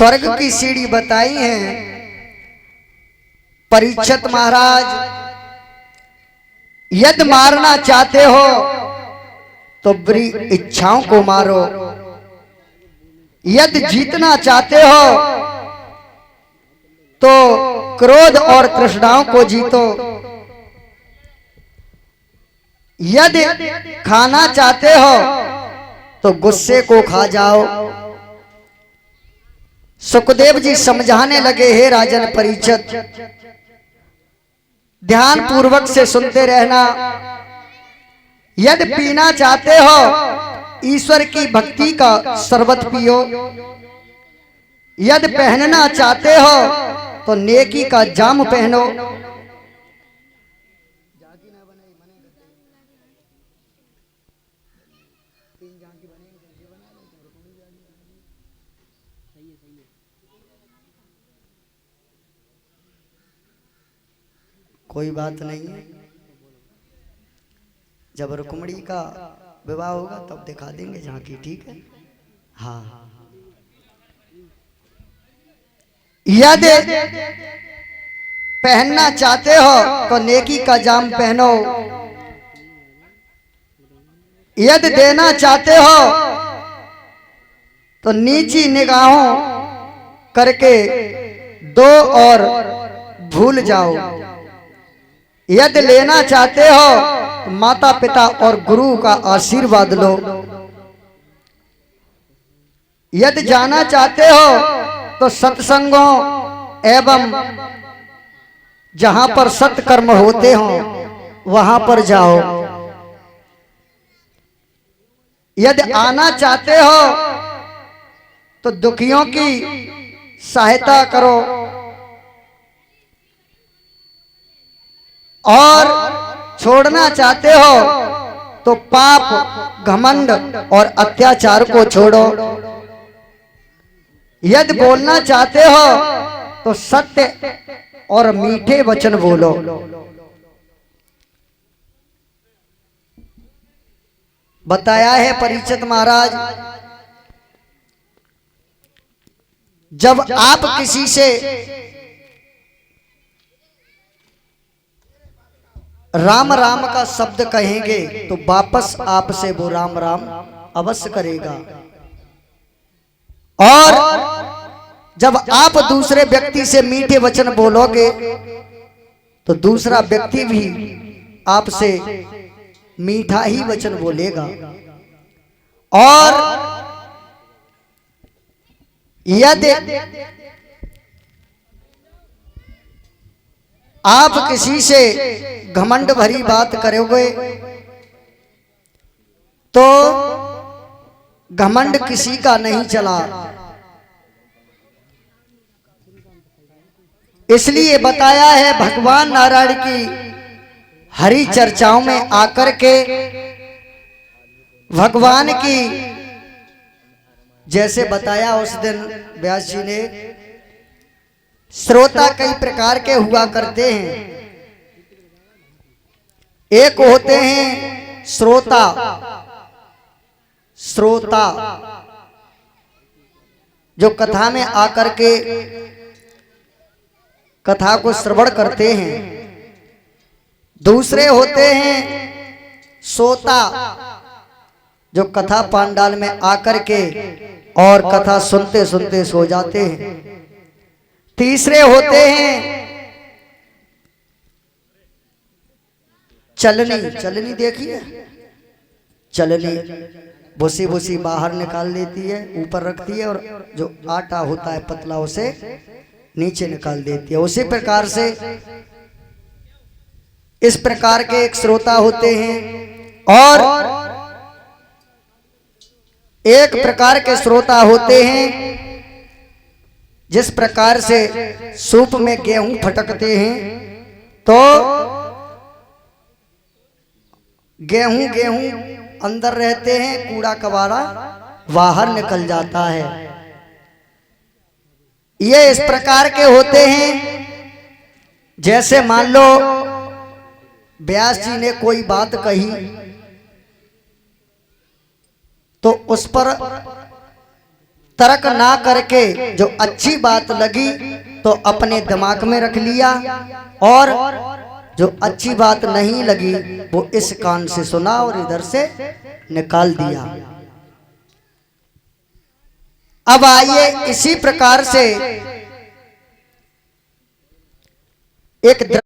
स्वर्ग की सीढ़ी बताई है। परीक्षित महाराज, यदि मारना चाहते हो तो बुरी इच्छाओं को मारो, यदि जीतना चाहते हो तो क्रोध और तृष्णाओं को जीतो, यदि खाना चाहते हो तो गुस्से को खा जाओ। सुखदेव जी समझाने लगे, हे राजन परीक्षित, ध्यान पूर्वक से सुनते रहना। यदि पीना चाहते हो ईश्वर की भक्ति का शरबत पियो, यदि पहनना चाहते हो तो नेकी का जाम पहनो। कोई बात नहीं है, जब रुक्मणी का विवाह होगा तब दिखा देंगे झांकी, ठीक है। हाँ, यदि पहनना चाहते हो तो नेकी का जाम पहनो, यदि देना चाहते हो तो नीची निगाहों करके दो और भूल जाओ, यदि लेना चाहते हो तो माता पिता और गुरु का आशीर्वाद लो, यदि जाना चाहते हो तो सत्संगों एवं जहां पर सत्कर्म होते हो वहां पर जाओ, यदि आना चाहते हो तो दुखियों की सहायता करो, और छोड़ना चाहते हो तो पाप, घमंड और अत्याचार को छोड़ो, यदि बोलना चाहते हो तो सत्य और मीठे वचन बोलो। बताया है परीक्षित महाराज, जब आप किसी से राम राम का शब्द कहेंगे तो वापस आपसे वो राम राम अवश्य करेगा, और जब आप दूसरे व्यक्ति से मीठे वचन बोलोगे तो दूसरा व्यक्ति भी आपसे मीठा ही वचन बोलेगा। और यदि आप किसी से घमंड भरी बात करोगे तो घमंड किसी का नहीं चला, इसलिए बताया है भगवान नारायण की हरि चर्चाओं में आकर के भगवान की, जैसे बताया उस दिन व्यास जी ने, श्रोता कई प्रकार के हुआ करते हैं। एक होते हैं श्रोता, श्रोता जो कथा में आकर के कथा को श्रवण करते हैं। दूसरे होते हैं सोता, जो कथा पांडाल में आकर के और कथा सुनते सुनते सो जाते हैं। तीसरे होते हैं चलनी, चलनी देखिए, चलनी भूसी भूसी बाहर निकाल देती है, ऊपर रखती है, और जो आटा होता है पतला उसे नीचे निकाल देती है। उसी प्रकार से इस प्रकार के एक श्रोता होते हैं, और एक प्रकार के श्रोता होते हैं जिस प्रकार से सूप में गेहूं फटकते हैं तो गेहूं गेहूं अंदर रहते हैं, कूड़ा कबाड़ा बाहर निकल जाता है। ये इस प्रकार के होते हैं, जैसे मान लो व्यास जी ने कोई बात कही तो उस पर तर्क ना करके जो अच्छी बात लगी तो अपने दिमाग में रख लिया, और जो अच्छी बात नहीं लगी वो इस कान से सुना और इधर से निकाल दिया। अब आइए इसी प्रकार से एक